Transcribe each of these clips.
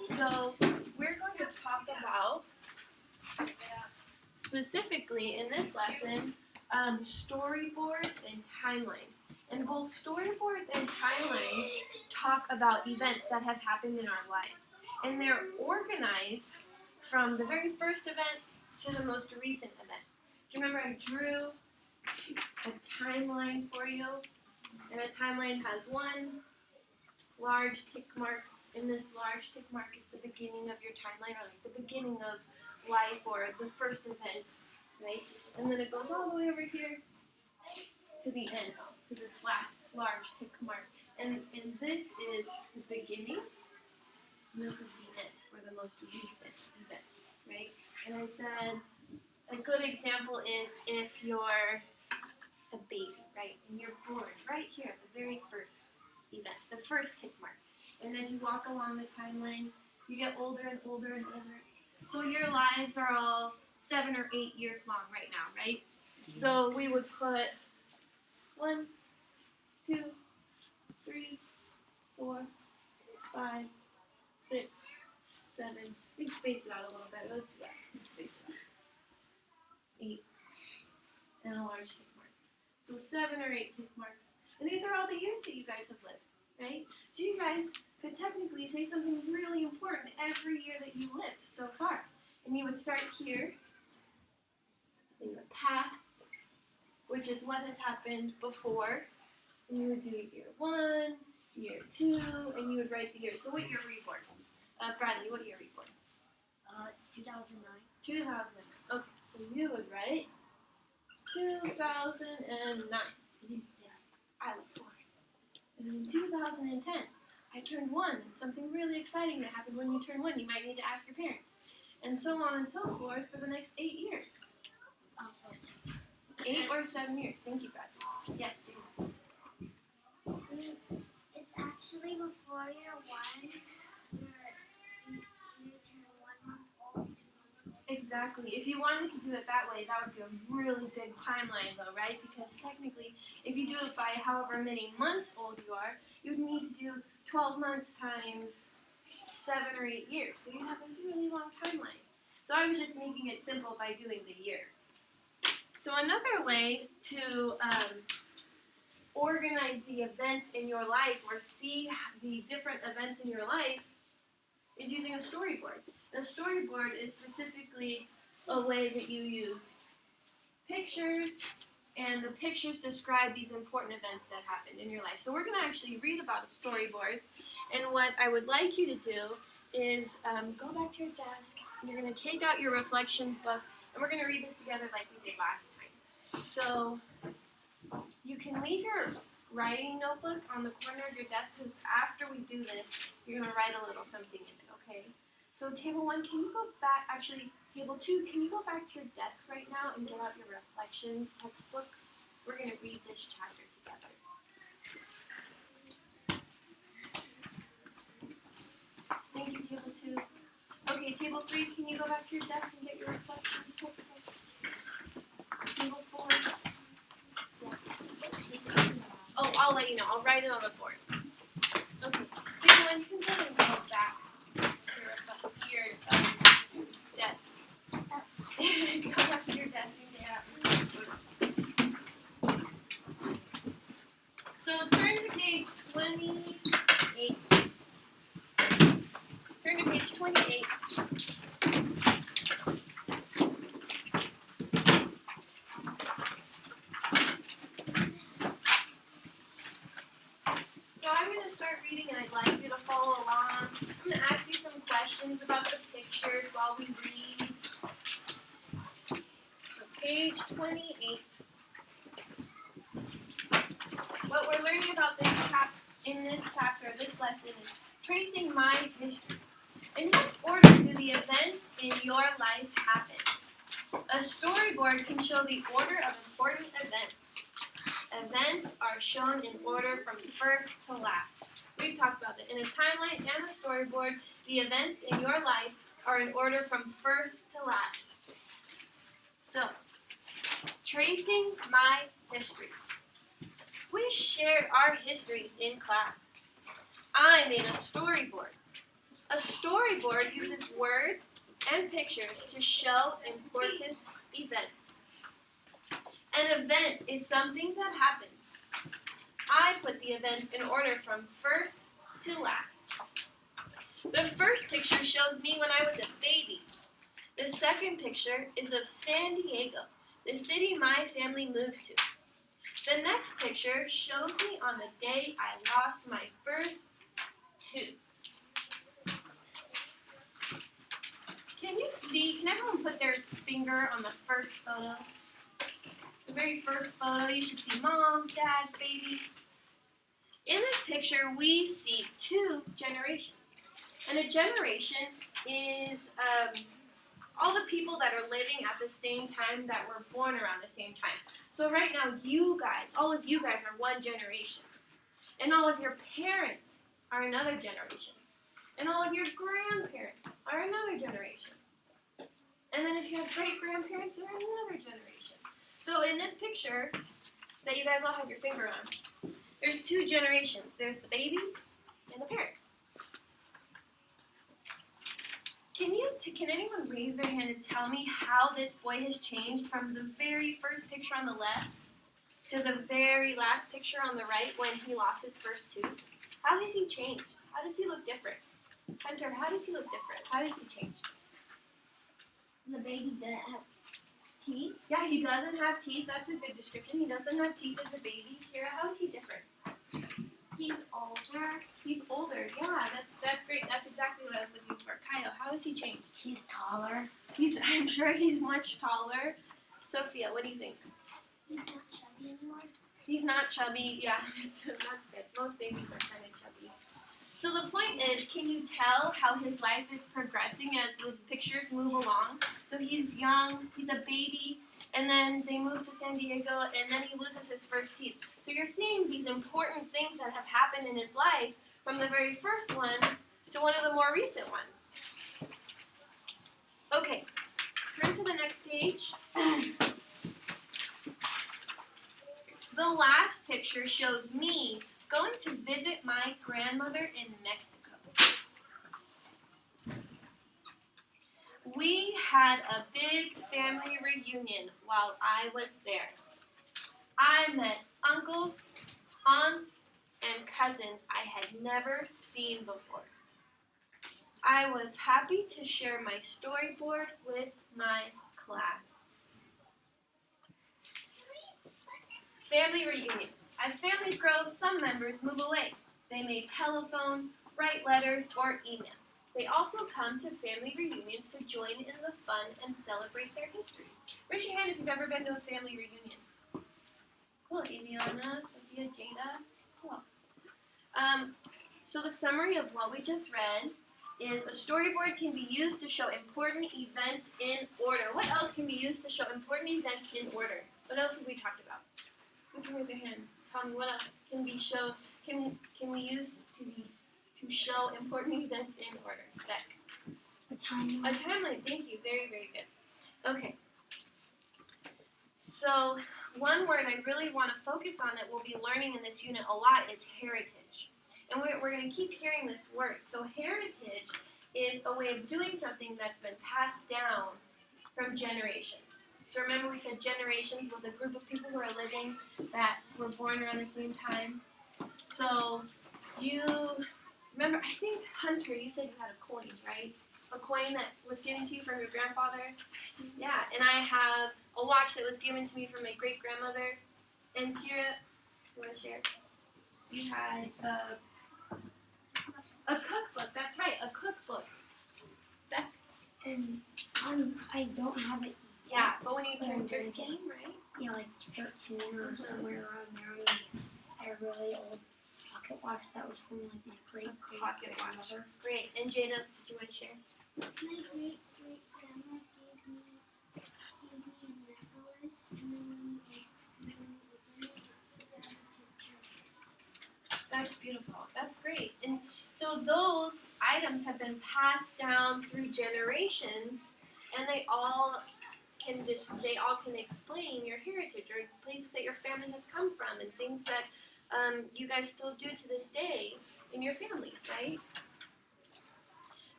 So we're going to talk about, specifically in this lesson, storyboards and timelines. And both storyboards and timelines talk about events that have happened in our lives. And they're organized from the very first event to the most recent event. Do you remember I drew a timeline for you? And a timeline has one large tick mark, and this large tick mark is the beginning of your timeline, or like the beginning of life, or the first event, right? And then it goes all the way over here to the end, to this last large tick mark. And this is the beginning, and this is the end, or the most recent event, right? And I said, a good example is if you're a baby, right? And you're born right here at the very first event, the first tick mark. And as you walk along the timeline, you get older and older and older. So your lives are all 7 or 8 years long right now, right? So we would put 1, 2, 3, 4, 5, 6, 7. We can space it out a little bit. Let's space it out. 8 and a large tick mark. So 7 or 8 tick marks. And these are all the years that you guys have lived, right? So you guys could technically say something really important every year that you lived so far. And you would start here in the past, which is what has happened before. And you would do year 1, year 2, and you would write the year. So what year were you born? Bradley, what year were you born? 2009. 2009. Okay, so you would write 2009. I was born. And in 2010, I turned 1, and something really exciting that happened when you turn 1. You might need to ask your parents. And so on and so forth for the next 8 years. 8 or 7 years. Thank you, Bradley. Yes, Jane. It's actually before year 1, you turn 1 month old. Exactly. If you wanted to do it that way, that would be a really big timeline, though, right? Because technically, if you do it by however many months old you are, you would need to do 12 months times 7 or 8 years. So you have this really long timeline. So I was just making it simple by doing the years. So another way to organize the events in your life, or see the different events in your life, is using a storyboard. And a storyboard is specifically a way that you use pictures, and the pictures describe these important events that happened in your life. So we're going to actually read about storyboards, and what I would like you to do is go back to your desk, and you're going to take out your reflections book, and we're going to read this together like we did last time. So you can leave your writing notebook on the corner of your desk, because after we do this, you're going to write a little something in it, okay? So table 1, can you go back, actually, table 2, can you go back to your desk right now and get out your reflections textbook? We're going to read this chapter together. Thank you, table 2. Okay, table 3, can you go back to your desk and get your reflections textbook? Table 4. Yes. Oh, I'll let you know. I'll write it on the board. Okay. Table 1, you can go and go back to your desk. Go back to your desk and get out your textbooks. So turn to page 28. Turn to page 28. So I'm going to start reading, and I'd like you to follow along. I'm going to ask you some questions about the pictures while we read. So page 28. What we're learning about in this chapter, this lesson, is tracing my history. In what order do the events in your life happen? A storyboard can show the order of important events. Events are shown in order from first to last. We've talked about it. In a timeline and a storyboard, the events in your life are in order from first to last. So, tracing my history. We shared our histories in class. I made a storyboard. A storyboard uses words and pictures to show important events. An event is something that happens. I put the events in order from first to last. The first picture shows me when I was a baby. The second picture is of San Diego, the city my family moved to. The next picture shows me on the day I lost my first tooth. Can everyone put their finger on the first photo? The very first photo, you should see mom, dad, baby. In this picture, we see two generations. And a generation is all the people that are living at the same time that were born around the same time. So right now, all of you guys are one generation. And all of your parents are another generation. And all of your grandparents are another generation. And then if you have great-grandparents, they're another generation. So in this picture that you guys all have your finger on, there's two generations. There's the baby and the parents. Can anyone raise their hand and tell me how this boy has changed from the very first picture on the left to the very last picture on the right when he lost his first tooth? How has he changed? How does he look different? Center, how does he look different? How does he change? The baby didn't have teeth. Yeah, he doesn't have teeth. That's a good description. He doesn't have teeth as a baby. Kira, how is he different? He's older. He's older. Yeah, that's great. That's exactly what I was looking for. Kyle, how has he changed? He's taller. I'm sure he's much taller. Sophia, what do you think? He's not chubby anymore. He's not chubby. Yeah, that's good. Most babies are kind of chubby. So the point is, can you tell how his life is progressing as the pictures move along? So he's young, he's a baby, and then they move to San Diego, and then he loses his first teeth. So you're seeing these important things that have happened in his life from the very first one to one of the more recent ones. Okay, turn to the next page. The last picture shows me going to visit my grandmother in Mexico. We had a big family reunion while I was there. I met uncles, aunts, and cousins I had never seen before. I was happy to share my storyboard with my class. Family reunions. As families grow, some members move away. They may telephone, write letters, or email. They also come to family reunions to join in the fun and celebrate their history. Raise your hand if you've ever been to a family reunion. Cool, Aviana, Sophia, Jada. Cool. So the summary of what we just read is a storyboard can be used to show important events in order. What else can be used to show important events in order? What else have we talked about? Who can raise their hand? Tell me what else can we use to show important events in order? Beck. A timeline. A timeline. Thank you. Very, very good. Okay. So one word I really want to focus on that we'll be learning in this unit a lot is heritage. And we're going to keep hearing this word. So heritage is a way of doing something that's been passed down from generations. So remember we said generations was a group of people who are living that were born around the same time. So you remember, I think Hunter, you said you had a coin, right? A coin that was given to you from your grandfather? Yeah, and I have a watch that was given to me from my great-grandmother. And Kira, you want to share? You had a cookbook, that's right, a cookbook. Beck? And I don't have it. Yeah, but when you turn 13, right? Yeah, like 13 or somewhere around there. I had a really old pocket watch that was from like my great-grandmother. Great. And Jada, did you want to share? My great-grandma gave me a necklace, and then when we opened it, it had a picture. That's beautiful. That's great. And so those items have been passed down through generations, and they all can explain your heritage or places that your family has come from and things that you guys still do to this day in your family, right?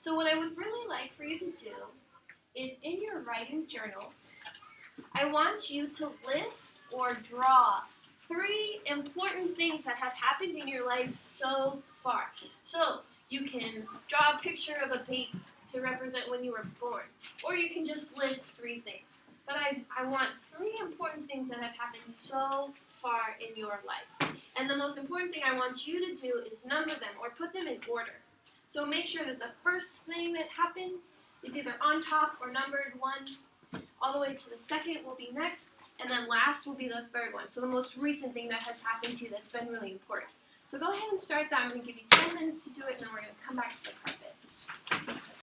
So what I would really like for you to do is in your writing journals, I want you to list or draw 3 important things that have happened in your life so far. So you can draw a picture of a baby to represent when you were born, or you can just list 3 things. But I want 3 important things that have happened so far in your life. And the most important thing I want you to do is number them or put them in order. So make sure that the first thing that happened is either on top or numbered 1, all the way to the second will be next, and then last will be the third one. So the most recent thing that has happened to you that's been really important. So go ahead and start that. I'm going to give you 10 minutes to do it, and then we're going to come back to this part.